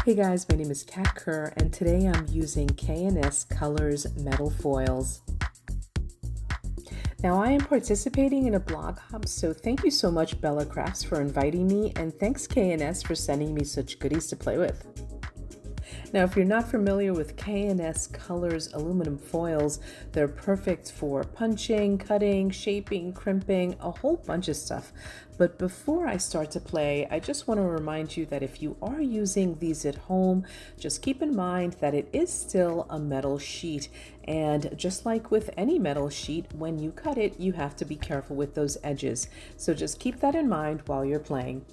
Hey guys, my name is Kat Kerr and today I'm using K&S Colors metal foils. Now I am participating in a blog hop, so thank you so much Bella Crafts for inviting me, and thanks K&S for sending me such goodies to play with. Now, if you're not familiar with K&S Colors aluminum foils, they're perfect for punching, cutting, shaping, crimping, a whole bunch of stuff. But before I start to play, I just want to remind you that if you are using these at home, just keep in mind that it is still a metal sheet. And just like with any metal sheet, when you cut it, you have to be careful with those edges. So just keep that in mind while you're playing.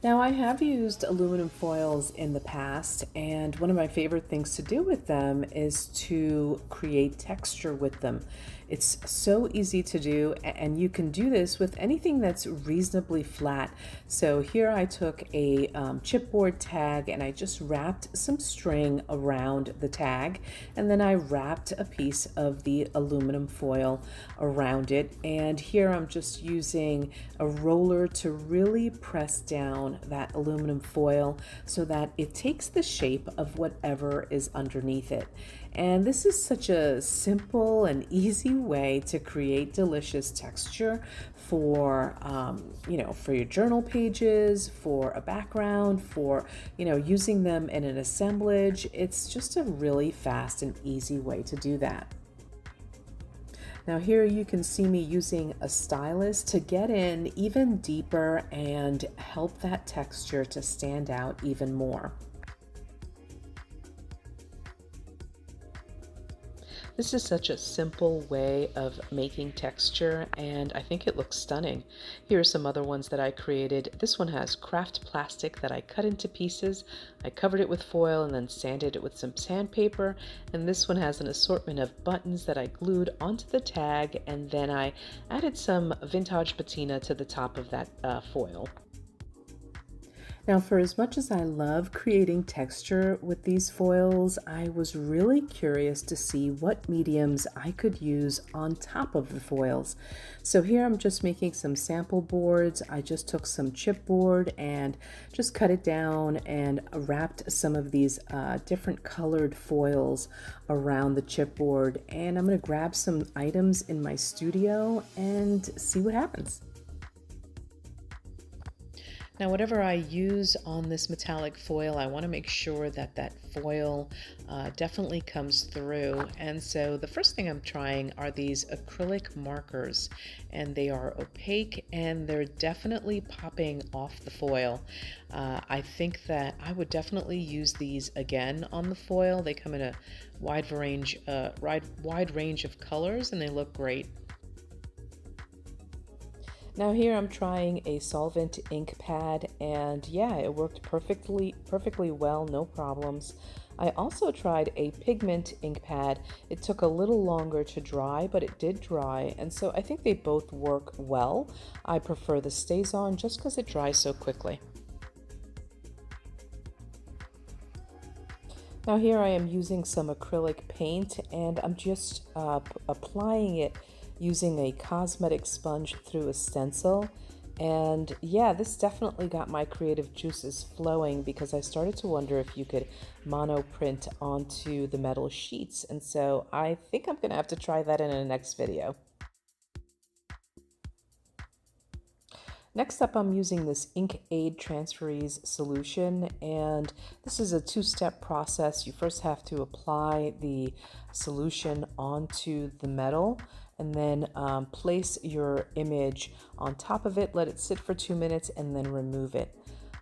Now, I have used aluminum foils in the past, and one of my favorite things to do with them is to create texture with them. It's so easy to do, and you can do this with anything that's reasonably flat. So here I took a chipboard tag and I just wrapped some string around the tag, and then I wrapped a piece of the aluminum foil around it. And here I'm just using a roller to really press down that aluminum foil so that it takes the shape of whatever is underneath it. And this is such a simple and easy way to create delicious texture for, for your journal pages, for a background, for, using them in an assemblage. It's just a really fast and easy way to do that. Now here you can see me using a stylus to get in even deeper and help that texture to stand out even more. This is such a simple way of making texture, and I think it looks stunning. Here are some other ones that I created. This one has craft plastic that I cut into pieces. I covered it with foil and then sanded it with some sandpaper. And this one has an assortment of buttons that I glued onto the tag, and then I added some vintage patina to the top of that foil. Now, for as much as I love creating texture with these foils, I was really curious to see what mediums I could use on top of the foils. So here I'm just making some sample boards. I just took some chipboard and just cut it down and wrapped some of these different colored foils around the chipboard. And I'm going to grab some items in my studio and see what happens. Now, whatever I use on this metallic foil, I want to make sure that that foil definitely comes through. And so the first thing I'm trying are these acrylic markers, and they are opaque and they're definitely popping off the foil. I think that I would definitely use these again on the foil. They come in a wide range of colors and they look great. Now here I'm trying a solvent ink pad, and yeah, it worked perfectly well, no problems. I also tried a pigment ink pad. It took a little longer to dry, but it did dry, and so I think they both work well. I prefer the StazOn just because it dries so quickly. Now here I am using some acrylic paint, and I'm just applying it using a Cosmetic Sponge through a stencil. And yeah, this definitely got my creative juices flowing because I started to wonder if you could mono print onto the metal sheets. And so I think I'm gonna have to try that in a next video. Next up, I'm using this Aid Transfereez solution, and this is a two-step process. You first have to apply the solution onto the metal, and then place your image on top of it, let it sit for 2 minutes, and then remove it.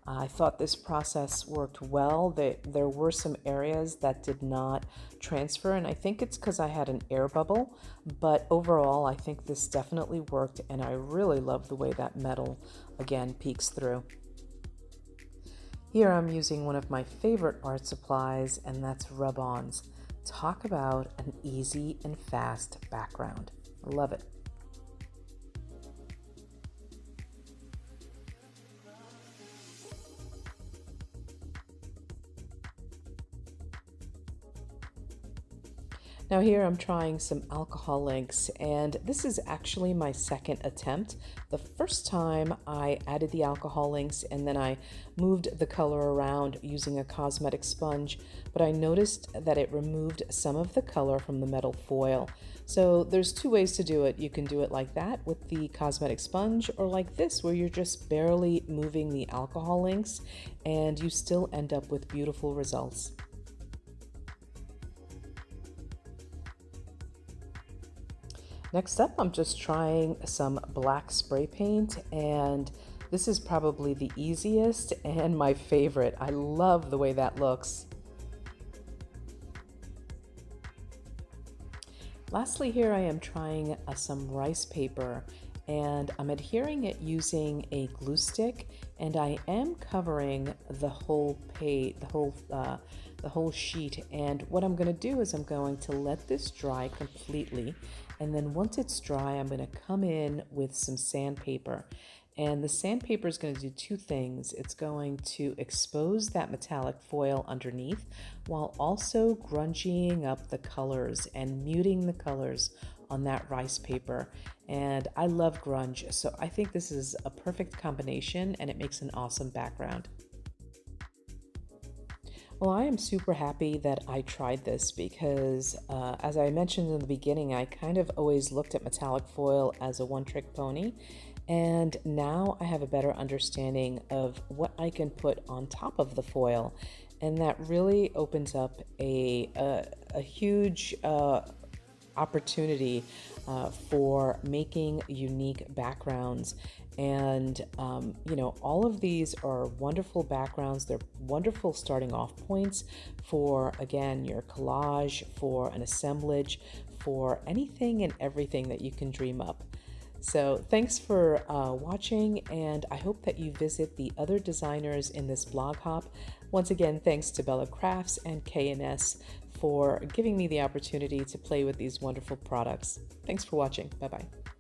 I thought this process worked well. There were some areas that did not transfer, and I think it's because I had an air bubble, but overall I think this definitely worked, and I really love the way that metal again peeks through. Here I'm using one of my favorite art supplies, and that's Rub Ons. Talk about an easy and fast background. I love it. Now here I'm trying some alcohol inks, and this is actually my second attempt. The first time I added the alcohol inks and then I moved the color around using a cosmetic sponge, but I noticed that it removed some of the color from the metal foil. So there's two ways to do it. You can do it like that with the cosmetic sponge, or like this where you're just barely moving the alcohol inks and you still end up with beautiful results. Next up, I'm just trying some black spray paint, and this is probably the easiest and my favorite. I love the way that looks. Lastly, here I am trying some rice paper, and I'm adhering it using a glue stick, and I am covering the whole page, the whole sheet. And what I'm going to do is I'm going to let this dry completely, and then once it's dry, I'm going to come in with some sandpaper. And the sandpaper is going to do two things. It's going to expose that metallic foil underneath while also grungying up the colors and muting the colors on that rice paper. And I love grunge, so I think this is a perfect combination and it makes an awesome background. Well, I am super happy that I tried this because, as I mentioned in the beginning, I kind of always looked at metallic foil as a one-trick pony, and now I have a better understanding of what I can put on top of the foil, and that really opens up a huge opportunity for making unique backgrounds. And you know, all of these are wonderful backgrounds. They're wonderful starting off points for, again, your collage, for an assemblage, for anything and everything that you can dream up. So thanks for watching, and I hope that you visit the other designers in this blog hop. Once again, thanks to Bella Crafts and K&S for giving me the opportunity to play with these wonderful products. Thanks for watching. Bye-bye.